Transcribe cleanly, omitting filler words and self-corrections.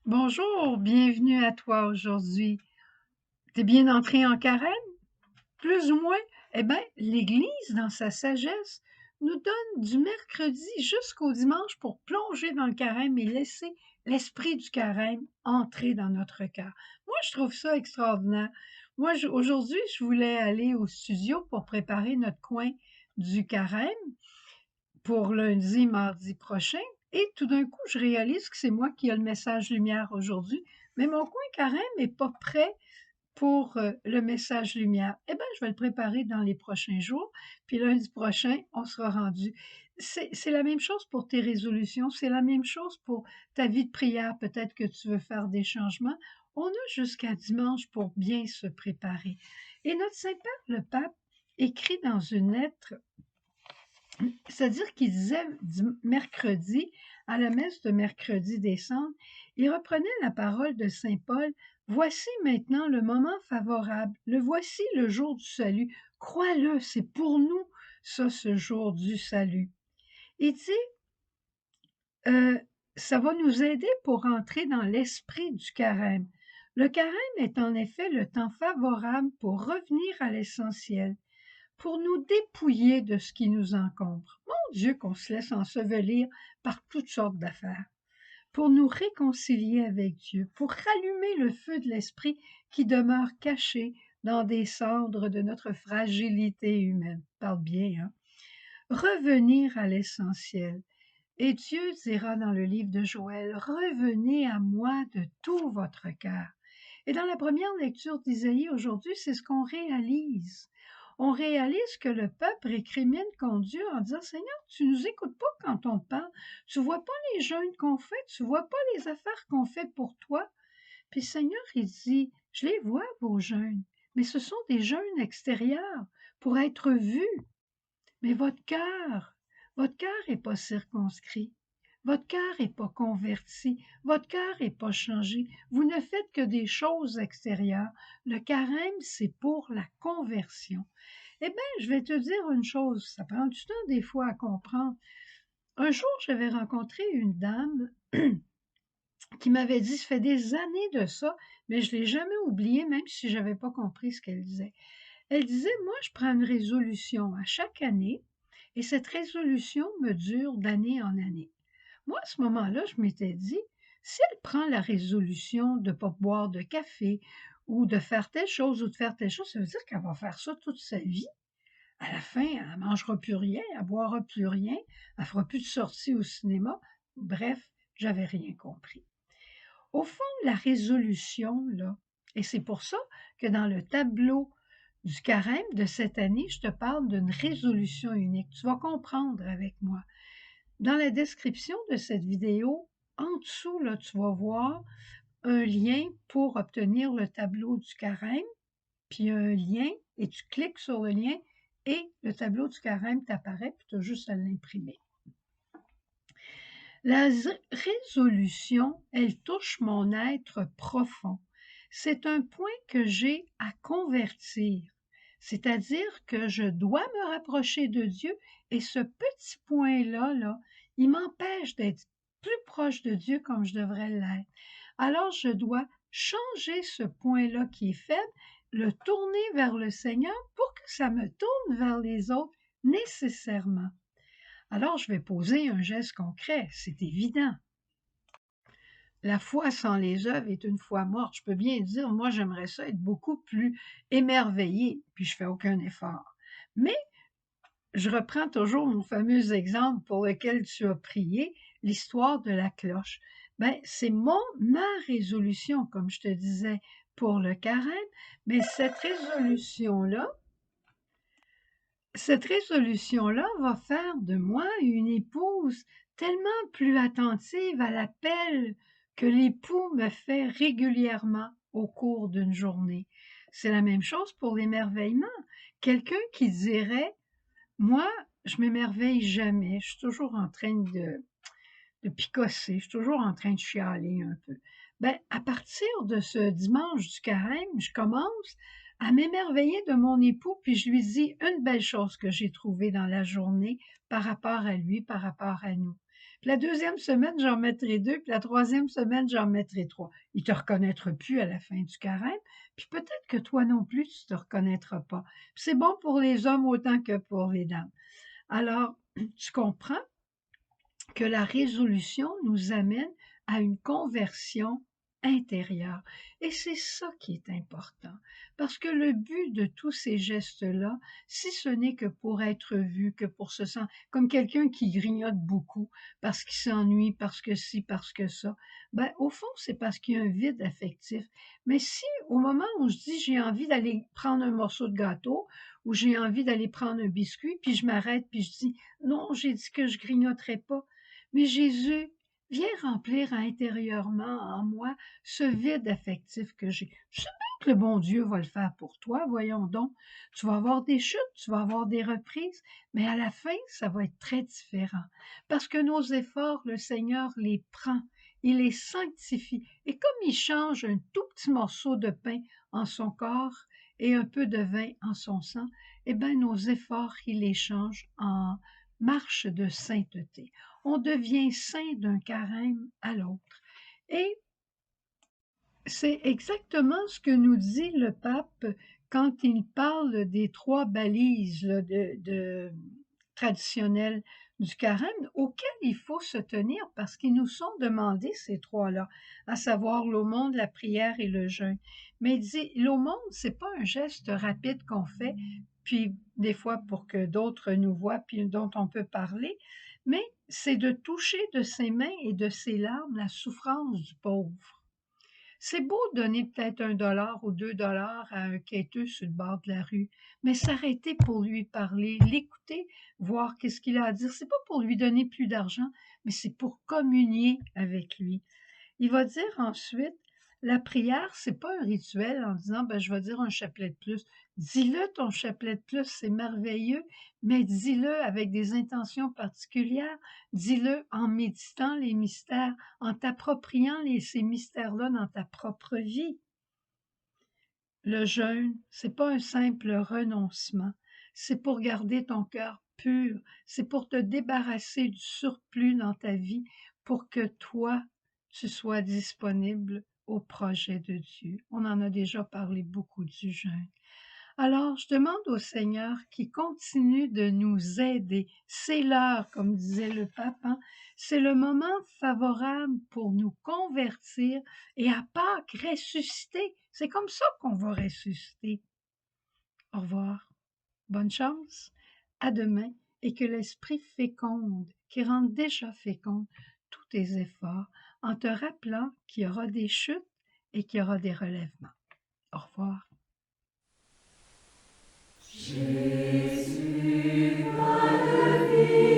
Bonjour, bienvenue à toi aujourd'hui. T'es bien entré en carême? Plus ou moins? Eh bien, l'Église, dans sa sagesse, nous donne du mercredi jusqu'au dimanche pour plonger dans le carême et laisser l'esprit du carême entrer dans notre cœur. Moi, je trouve ça extraordinaire. Moi, aujourd'hui, je voulais aller au studio pour préparer notre coin du carême pour lundi, mardi prochain. Et tout d'un coup, je réalise que c'est moi qui ai le message lumière aujourd'hui, mais mon coin carême n'est pas prêt pour le message lumière. Eh bien, je vais le préparer dans les prochains jours, puis lundi prochain, on sera rendu. C'est la même chose pour tes résolutions, c'est la même chose pour ta vie de prière. Peut-être que tu veux faire des changements. On a jusqu'à dimanche pour bien se préparer. Et notre Saint-Père, le Pape, écrit dans une lettre, c'est-à-dire qu'il disait mercredi, à la messe de mercredi décembre, il reprenait la parole de saint Paul. Voici maintenant le moment favorable, le voici le jour du salut. Crois-le, c'est pour nous, ça, ce jour du salut. Il dit, euh, ça va nous aider pour entrer dans l'esprit du carême. Le carême est en effet le temps favorable pour revenir à l'essentiel, pour nous dépouiller de ce qui nous encombre. Mon Dieu, qu'on se laisse ensevelir par toutes sortes d'affaires, pour nous réconcilier avec Dieu, pour rallumer le feu de l'esprit qui demeure caché dans des cendres de notre fragilité humaine. Parle bien, hein? Revenir à l'essentiel. Et Dieu dira dans le livre de Joël, revenez à moi de tout votre cœur. Et dans la première lecture d'Isaïe aujourd'hui, c'est ce qu'on réalise. On réalise que le peuple récrimine contre Dieu en disant, Seigneur, tu nous écoutes pas quand on te parle, tu vois pas les jeûnes qu'on fait, tu vois pas les affaires qu'on fait pour toi. Puis Seigneur, il dit, je les vois, vos jeûnes, mais ce sont des jeûnes extérieurs pour être vus. Mais votre cœur n'est pas circonscrit. Votre cœur n'est pas converti. Votre cœur n'est pas changé. Vous ne faites que des choses extérieures. Le carême, c'est pour la conversion. Eh bien, je vais te dire une chose, ça prend du temps des fois à comprendre. Un jour, j'avais rencontré une dame qui m'avait dit, ça fait des années de ça, mais je ne l'ai jamais oublié, même si je n'avais pas compris ce qu'elle disait. Elle disait, moi, je prends une résolution à chaque année et cette résolution me dure d'année en année. Moi, à ce moment-là, je m'étais dit, si elle prend la résolution de ne pas boire de café ou de faire telle chose ou de faire telle chose, ça veut dire qu'elle va faire ça toute sa vie. À la fin, elle ne mangera plus rien, elle ne boira plus rien, elle ne fera plus de sortie au cinéma. Bref, j'avais rien compris. Au fond, la résolution, là, et c'est pour ça que dans le tableau du carême de cette année, je te parle d'une résolution unique. Tu vas comprendre avec moi. Dans la description de cette vidéo, en dessous, là, tu vas voir un lien pour obtenir le tableau du carême, puis un lien, et tu cliques sur le lien, et le tableau du carême t'apparaît, puis tu as juste à l'imprimer. La résolution, elle touche mon être profond. C'est un point que j'ai à convertir, c'est-à-dire que je dois me rapprocher de Dieu et ce petit point-là, là, il m'empêche d'être plus proche de Dieu comme je devrais l'être. Alors, je dois changer ce point-là qui est faible, le tourner vers le Seigneur pour que ça me tourne vers les autres nécessairement. Alors, je vais poser un geste concret, c'est évident. La foi sans les œuvres est une foi morte. Je peux bien dire, moi, j'aimerais ça être beaucoup plus émerveillée, puis je fais aucun effort. Mais je reprends toujours mon fameux exemple pour lequel tu as prié, l'histoire de la cloche. Ben, c'est ma résolution, comme je te disais, pour le carême, mais cette résolution-là va faire de moi une épouse tellement plus attentive à l'appel que l'époux me fait régulièrement au cours d'une journée. C'est la même chose pour l'émerveillement. Quelqu'un qui dirait, moi, je m'émerveille jamais, je suis toujours en train de picosser, je suis toujours en train de chialer un peu. Ben, à partir de ce dimanche du carême, je commence à m'émerveiller de mon époux, puis je lui dis une belle chose que j'ai trouvée dans la journée par rapport à lui, par rapport à nous. Puis la deuxième semaine, j'en mettrai 2, puis la troisième semaine, j'en mettrai 3. Il te reconnaîtra plus à la fin du carême, puis peut-être que toi non plus, tu te reconnaîtras pas. Puis c'est bon pour les hommes autant que pour les dames. Alors, tu comprends que la résolution nous amène à une conversion intérieure. Et c'est ça qui est important. Parce que le but de tous ces gestes-là, si ce n'est que pour être vu, que pour se sentir comme quelqu'un qui grignote beaucoup, parce qu'il s'ennuie, parce que ci, parce que ça, ben, au fond, c'est parce qu'il y a un vide affectif. Mais si, au moment où je dis j'ai envie d'aller prendre un morceau de gâteau, ou j'ai envie d'aller prendre un biscuit, puis je m'arrête, puis je dis, non, j'ai dit que je grignoterais pas. Mais Jésus, viens remplir intérieurement en moi ce vide affectif que j'ai. Je sais bien que le bon Dieu va le faire pour toi, voyons donc. Tu vas avoir des chutes, tu vas avoir des reprises, mais à la fin, ça va être très différent. Parce que nos efforts, le Seigneur les prend, il les sanctifie. Et comme il change un tout petit morceau de pain en son corps et un peu de vin en son sang, eh bien, nos efforts, il les change en marche de sainteté. On devient saint d'un carême à l'autre. Et c'est exactement ce que nous dit le pape quand il parle des 3 balises là, traditionnelles du carême auxquelles il faut se tenir parce qu'ils nous sont demandés ces 3-là, à savoir l'aumône, la prière et le jeûne. Mais il dit, l'aumône, c'est pas un geste rapide qu'on fait, puis des fois pour que d'autres nous voient, puis dont on peut parler, mais c'est de toucher de ses mains et de ses larmes la souffrance du pauvre. C'est beau de donner peut-être 1 $ ou 2 $ à un quêteux sur le bord de la rue, mais s'arrêter pour lui parler, l'écouter, voir qu'est-ce qu'il a à dire. C'est pas pour lui donner plus d'argent, mais c'est pour communier avec lui. Il va dire ensuite, la prière, c'est pas un rituel en disant, ben, je vais dire un chapelet de plus. Dis-le ton chapelet de plus, c'est merveilleux, mais dis-le avec des intentions particulières. Dis-le en méditant les mystères, en t'appropriant ces mystères-là dans ta propre vie. Le jeûne, c'est pas un simple renoncement. C'est pour garder ton cœur pur. C'est pour te débarrasser du surplus dans ta vie, pour que toi, tu sois disponible au projet de Dieu. On en a déjà parlé beaucoup du jeûne. Alors, je demande au Seigneur qui continue de nous aider. C'est l'heure, comme disait le pape, hein? C'est le moment favorable pour nous convertir et à Pâques ressusciter. C'est comme ça qu'on va ressusciter. Au revoir. Bonne chance. À demain et que l'Esprit féconde, qui rend déjà féconde tous tes efforts, en te rappelant qu'il y aura des chutes et qu'il y aura des relèvements. Au revoir. Jésus, ma vie.